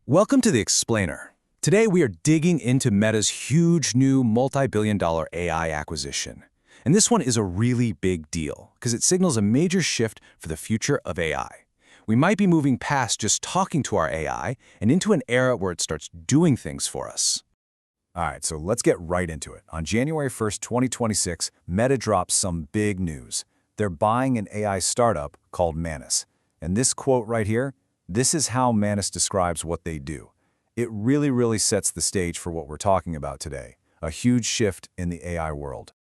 Welcome to The Explainer. Today we are digging into Meta's huge new multi-billion-dollar AI acquisition. And this one is a really big deal because it signals a major shift for the future of AI. We might be moving past just talking to our AI and into an era where it starts doing things for us. All right, so let's get right into it. On January 1st, 2026, Meta drops some big news. They're buying an AI startup called Manus. And this quote right here, this is how Manus describes what they do. It really sets the stage for what we're talking about today, a huge shift in the AI world.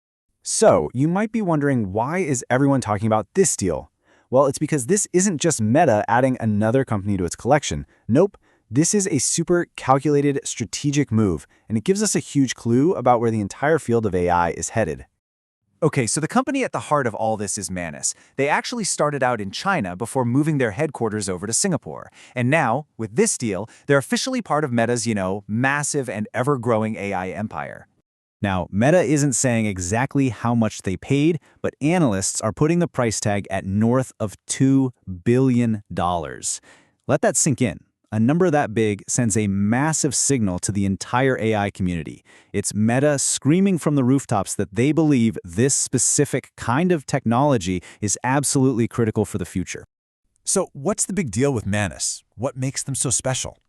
So, you might be wondering, why is everyone talking about this deal? Well, it's because this isn't just Meta adding another company to its collection. Nope, this is a super calculated, strategic move, and it gives us a huge clue about where the entire field of AI is headed. Okay, so the company at the heart of all this is Manus. They actually started out in China before moving their headquarters over to Singapore. And now, with this deal, they're officially part of Meta's, massive and ever-growing AI empire. Now, Meta isn't saying exactly how much they paid, but analysts are putting the price tag at north of $2 billion. Let that sink in. A number that big sends a massive signal to the entire AI community. It's Meta screaming from the rooftops that they believe this specific kind of technology is absolutely critical for the future. So what's the big deal with Manus? What makes them so special?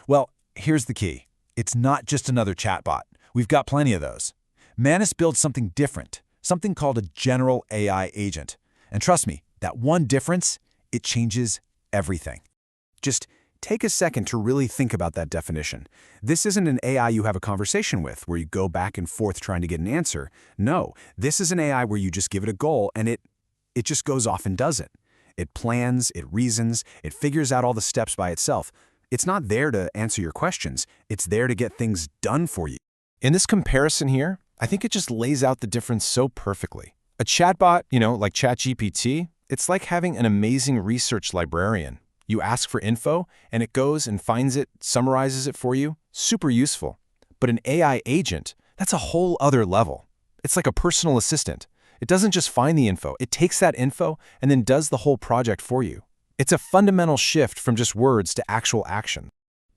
Well, here's the key. It's not just another chatbot. We've got plenty of those. Manus builds something different, something called a general AI agent. And trust me, that one difference, it changes everything. Just take a second to really think about that definition. This isn't an AI you have a conversation with, where you go back and forth trying to get an answer. No, this is an AI where you just give it a goal and it just goes off and does it. It plans, it reasons, it figures out all the steps by itself. It's not there to answer your questions. It's there to get things done for you. In this comparison here, I think it just lays out the difference so perfectly. A chatbot, like ChatGPT, it's like having an amazing research librarian. You ask for info, and it goes and finds it, summarizes it for you. Super useful. But an AI agent, that's a whole other level. It's like a personal assistant. It doesn't just find the info. It takes that info and then does the whole project for you. It's a fundamental shift from just words to actual action.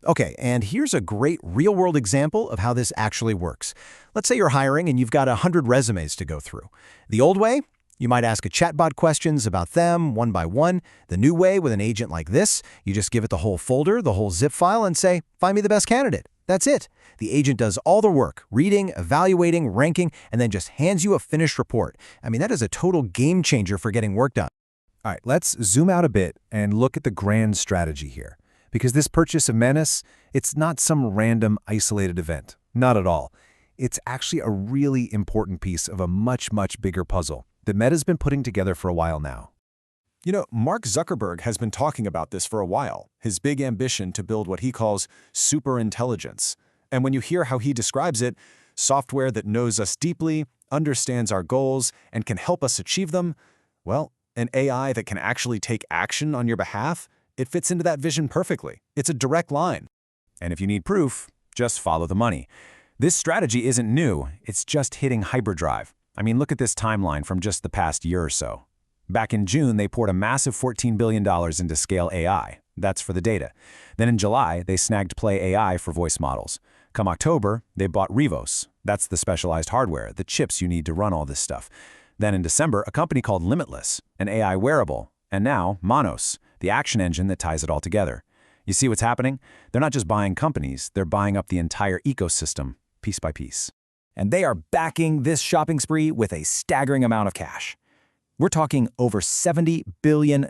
Okay, and here's a great real-world example of how this actually works. Let's say you're hiring and you've got 100 resumes to go through. The old way? You might ask a chatbot questions about them one by one. The new way, with an agent like this, you just give it the whole folder, the whole zip file, and say, find me the best candidate. That's it. The agent does all the work, reading, evaluating, ranking, and then just hands you a finished report. I mean, that is a total game changer for getting work done. All right, let's zoom out a bit and look at the grand strategy here. Because this purchase of Manus, it's not some random isolated event. Not at all. It's actually a really important piece of a much bigger puzzle that Meta's been putting together for a while now. Mark Zuckerberg has been talking about this for a while, his big ambition to build what he calls superintelligence. And when you hear how he describes it, software that knows us deeply, understands our goals, and can help us achieve them, well, an AI that can actually take action on your behalf, it fits into that vision perfectly. It's a direct line. And if you need proof, just follow the money. This strategy isn't new, it's just hitting hyperdrive. I mean, look at this timeline from just the past year or so. Back in June, they poured a massive $14 billion into Scale AI. That's for the data. Then in July, they snagged Play AI for voice models. Come October, they bought Revos. That's the specialized hardware, the chips you need to run all this stuff. Then in December, a company called Limitless, an AI wearable. And now, Manus, the action engine that ties it all together. You see what's happening? They're not just buying companies, they're buying up the entire ecosystem, piece by piece. And they are backing this shopping spree with a staggering amount of cash. We're talking over $70 billion.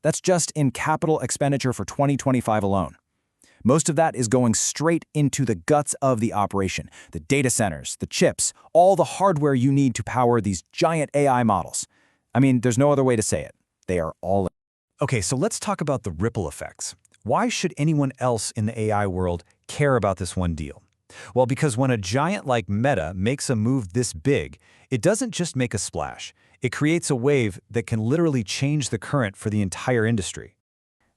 That's just in capital expenditure for 2025 alone. Most of that is going straight into the guts of the operation, the data centers, the chips, all the hardware you need to power these giant AI models. I mean, there's no other way to say it. They are all in. Okay, so let's talk about the ripple effects. Why should anyone else in the AI world care about this one deal? Well, because when a giant like Meta makes a move this big, it doesn't just make a splash. It creates a wave that can literally change the current for the entire industry.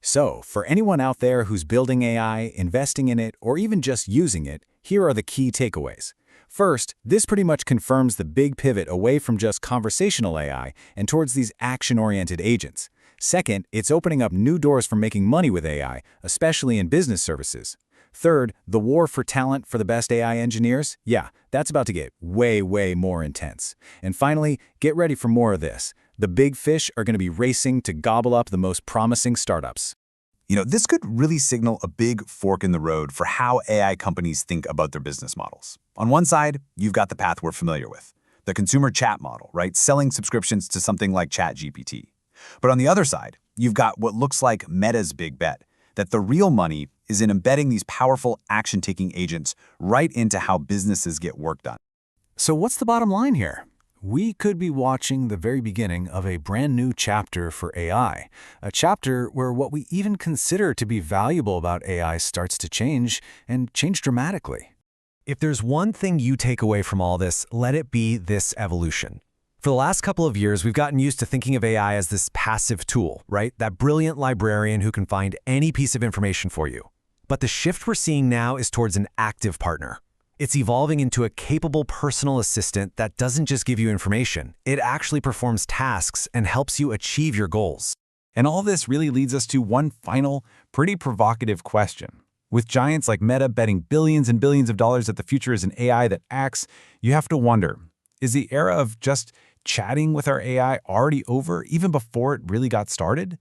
So, for anyone out there who's building AI, investing in it, or even just using it, here are the key takeaways. First, this pretty much confirms the big pivot away from just conversational AI and towards these action-oriented agents. Second, it's opening up new doors for making money with AI, especially in business services. Third, the war for talent for the best AI engineers? Yeah, that's about to get way, way more intense. And finally, get ready for more of this. The big fish are going to be racing to gobble up the most promising startups. This could really signal a big fork in the road for how AI companies think about their business models. On one side, you've got the path we're familiar with, the consumer chat model, right? Selling subscriptions to something like ChatGPT. But on the other side, you've got what looks like Meta's big bet, that the real money is in embedding these powerful action-taking agents right into how businesses get work done. So what's the bottom line here? We could be watching the very beginning of a brand new chapter for AI, a chapter where what we even consider to be valuable about AI starts to change, and change dramatically. If there's one thing you take away from all this, let it be this evolution. For the last couple of years, we've gotten used to thinking of AI as this passive tool, right? That brilliant librarian who can find any piece of information for you. But the shift we're seeing now is towards an active partner. It's evolving into a capable personal assistant that doesn't just give you information. It actually performs tasks and helps you achieve your goals. And all this really leads us to one final, pretty provocative question. With giants like Meta betting billions and billions of dollars that the future is an AI that acts, you have to wonder, is the era of just chatting with our AI already over even before it really got started?